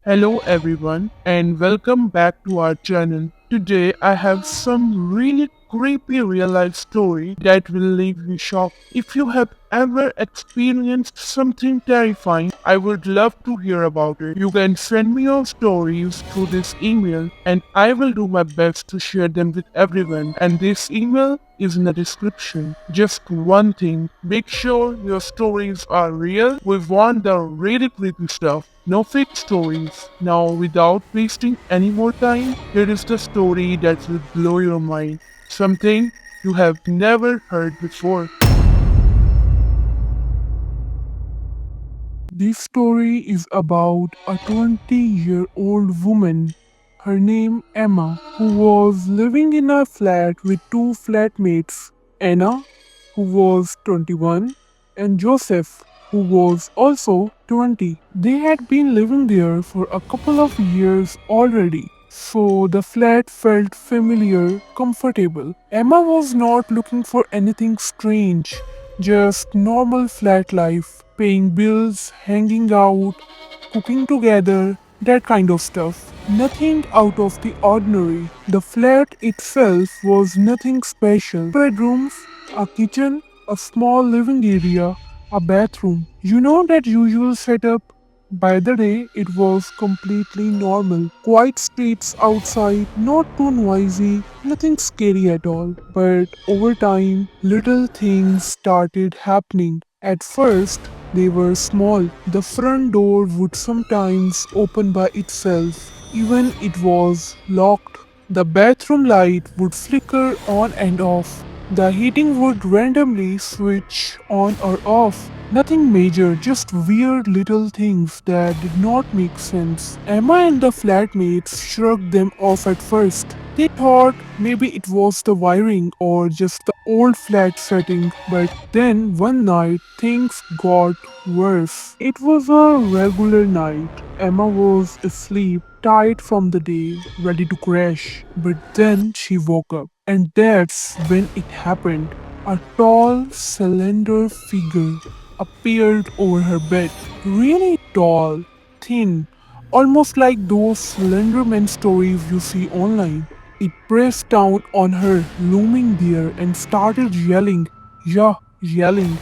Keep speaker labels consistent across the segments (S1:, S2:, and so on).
S1: Hello everyone and welcome back to our channel. Today I have some really creepy real life story that will leave you shocked. If you have ever experienced something terrifying, I would love to hear about it. You can send me your stories through this email and I will do my best to share them with everyone. And this email is in the description. Just one thing, make sure your stories are real. We want the really creepy stuff. No fake stories. Now, without wasting any more time, here is the story that will blow your mind. Something you have never heard before. This story is about a 20-year-old woman. Her name Emma, who was living in a flat with two flatmates, Anna, who was 21, and Joseph, who was also 20. They had been living there for a couple of years already. So the flat felt familiar, comfortable. Emma was not looking for anything strange, just normal flat life, paying bills, hanging out, cooking together, that kind of stuff. Nothing out of the ordinary. The flat itself was nothing special. Bedrooms, a kitchen, a small living area, a bathroom. You know that usual setup? By the day, it was completely normal. Quiet streets outside, not too noisy, nothing scary at all. But over time, little things started happening. At first, they were small. The front door would sometimes open by itself, even it was locked. The bathroom light would flicker on and off. The heating would randomly switch on or off. Nothing major, just weird little things that did not make sense. Emma and the flatmates shrugged them off at first. They thought maybe it was the wiring or just the old flat setting, but then one night things got worse. It was a regular night. Emma was asleep, tired from the day, ready to crash. But then she woke up, and that's when it happened. A tall, slender figure appeared over her bed. Really tall, thin, almost like those Slenderman stories you see online. It pressed down on her, looming there, and started yelling, yeah, yelling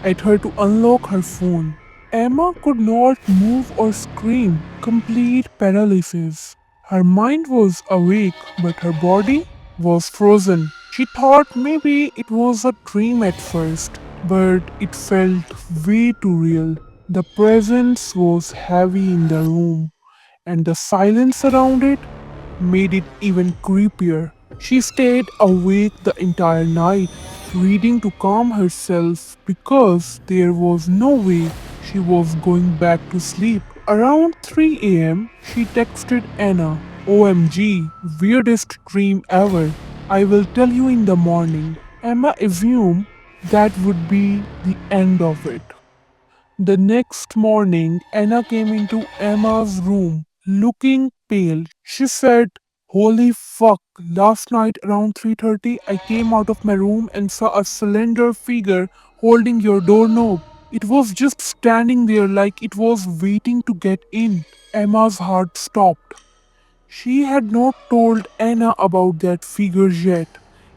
S1: at her to unlock her phone. Emma could not move or scream, complete paralysis. Her mind was awake, but her body was frozen. She thought maybe it was a dream at first, but it felt way too real. The presence was heavy in the room, and the silence around it made it even creepier. She stayed awake the entire night, reading to calm herself because there was no way she was going back to sleep. Around 3 a.m., she texted Anna, OMG, weirdest dream ever. I will tell you in the morning. Emma assumed that would be the end of it. The next morning, Anna came into Emma's room, looking pale. She said, Holy fuck, last night around 3:30 I came out of my room and saw a slender figure holding your doorknob. It was just standing there like it was waiting to get in. Emma's heart stopped. She had not told Anna about that figure yet,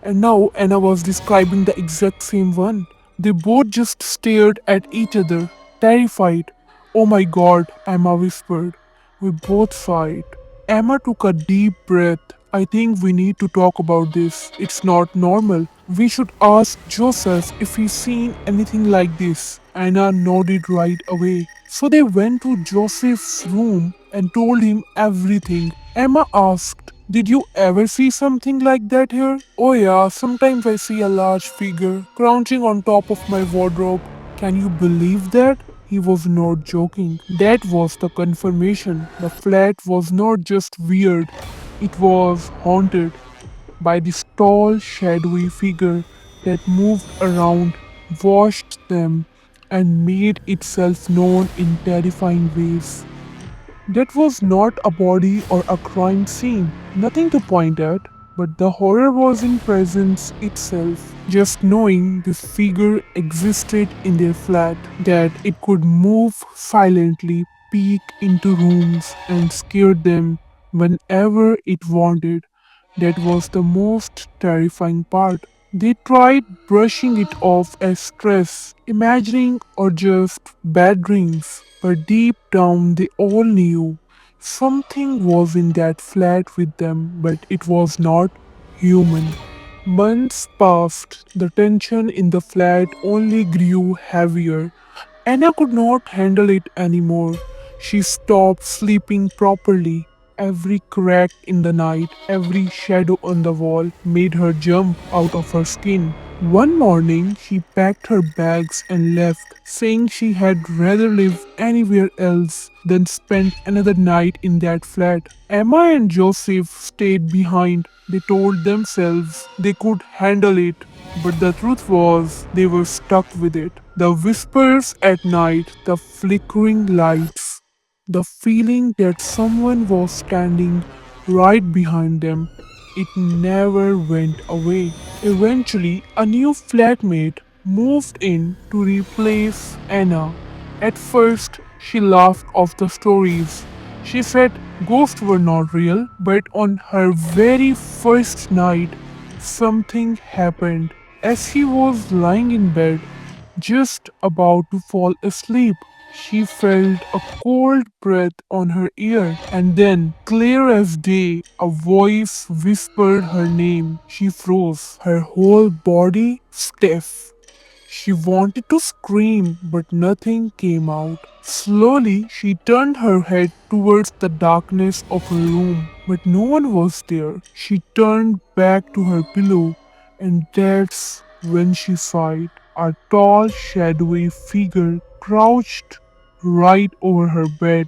S1: and now Anna was describing the exact same one. They both just stared at each other, terrified. Oh my god, Emma whispered. We both saw it. Emma took a deep breath. I think we need to talk about this. It's not normal. We should ask Joseph if he's seen anything like this. Anna nodded right away. So they went to Joseph's room and told him everything. Emma asked, Did you ever see something like that here? Oh, yeah, sometimes I see a large figure crouching on top of my wardrobe. Can you believe that? He was not joking. That was the confirmation. The flat was not just weird, it was haunted by this tall, shadowy figure that moved around, watched them, and made itself known in terrifying ways. That was not a body or a crime scene, nothing to point at, but the horror was in presence itself. Just knowing this figure existed in their flat, that it could move silently, peek into rooms and scare them whenever it wanted. That was the most terrifying part. They tried brushing it off as stress, imagining or just bad dreams, but deep down they all knew something was in that flat with them, but it was not human. Months passed, the tension in the flat only grew heavier. Anna could not handle it anymore. She stopped sleeping properly. Every crack in the night, every shadow on the wall made her jump out of her skin. One morning, she packed her bags and left, saying she had rather live anywhere else than spend another night in that flat. Emma and Joseph stayed behind. They told themselves they could handle it, but the truth was, they were stuck with it. The whispers at night, the flickering lights, the feeling that someone was standing right behind them. It never went away. Eventually, a new flatmate moved in to replace Anna. At first, she laughed off the stories. She said ghosts were not real, but on her very first night, something happened. As she was lying in bed, just about to fall asleep, she felt a cold breath on her ear, and then, clear as day, a voice whispered her name. She froze, her whole body stiff. She wanted to scream, but nothing came out. Slowly, she turned her head towards the darkness of her room, but no one was there. She turned back to her pillow, and that's when she saw it. A tall, shadowy figure crouched right over her bed,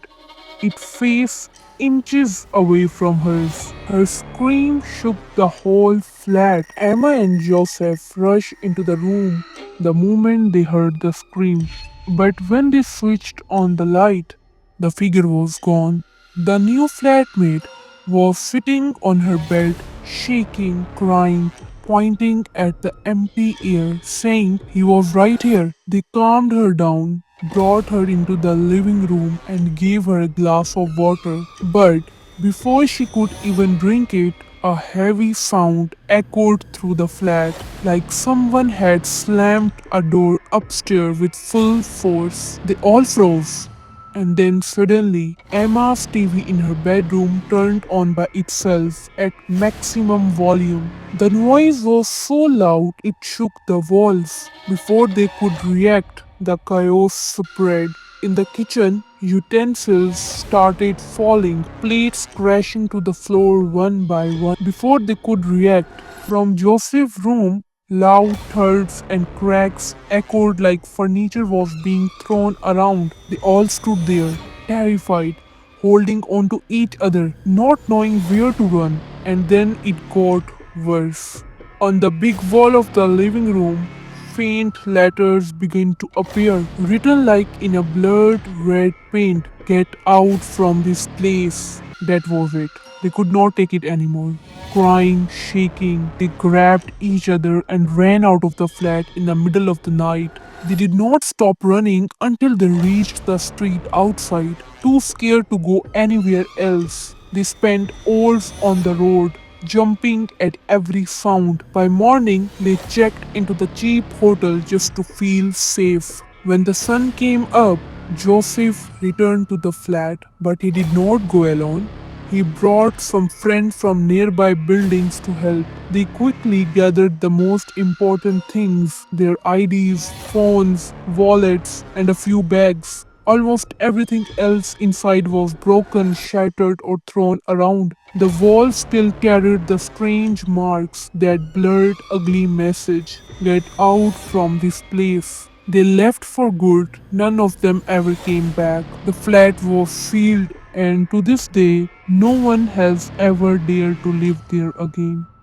S1: its face inches away from hers. Her scream shook the whole flat. Emma and Joseph rushed into the room the moment they heard the scream. But when they switched on the light, the figure was gone. The new flatmate was sitting on her bed, shaking, crying, pointing at the empty air, saying he was right here. They calmed her down, brought her into the living room, and gave her a glass of water. But before she could even drink it, a heavy sound echoed through the flat, like someone had slammed a door upstairs with full force. They all froze. And then suddenly, Emma's TV in her bedroom turned on by itself at maximum volume. The noise was so loud it shook the walls. Before they could react, the chaos spread. In the kitchen, utensils started falling, plates crashing to the floor one by one. Before they could react, from Joseph's room, loud thuds and cracks echoed like furniture was being thrown around. They all stood there, terrified, holding on to each other, not knowing where to run. And then it got worse. On the big wall of the living room, faint letters began to appear, written like in a blurred red paint. Get out from this place. That was it. They could not take it anymore. Crying, shaking, they grabbed each other and ran out of the flat in the middle of the night. They did not stop running until they reached the street outside, too scared to go anywhere else. They spent hours on the road, jumping at every sound. By morning, they checked into the cheap hotel just to feel safe. When the sun came up, Joseph returned to the flat, but he did not go alone. He brought some friends from nearby buildings to help. They quickly gathered the most important things, their IDs, phones, wallets, and a few bags. Almost everything else inside was broken, shattered, or thrown around. The walls still carried the strange marks, that blurred, ugly message: Get out from this place. They left for good. None of them ever came back. The flat was sealed, and to this day, no one has ever dared to live there again.